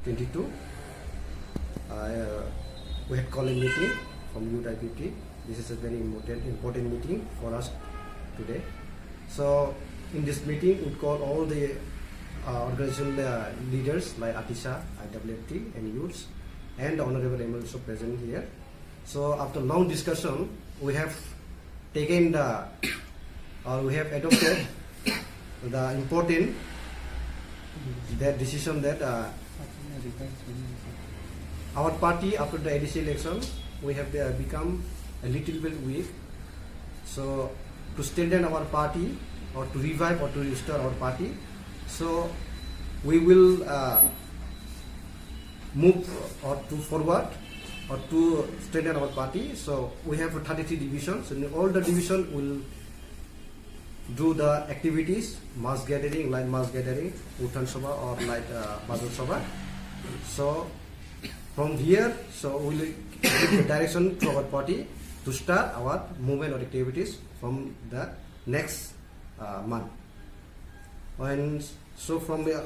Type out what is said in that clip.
22. We had called a meeting from IWFT. This is a very important meeting for us today. So in this meeting, we call all the organization leaders like ATISA, IWFT, and youths, and the honorable ML also present here. So after long discussion, we have taken we have adopted the important decision that our party after the ATISA election we have become a little bit weak. So to strengthen our party or to revive or to restore our party, so we will move or to forward or to strengthen our party. So we have 33 divisions, and all the division will do the activities, mass gathering, like mass gathering, Uttan Sabha or like Badal Sabha. So from here, so we will give the direction to our party to start our movement or activities from the next month. And so from the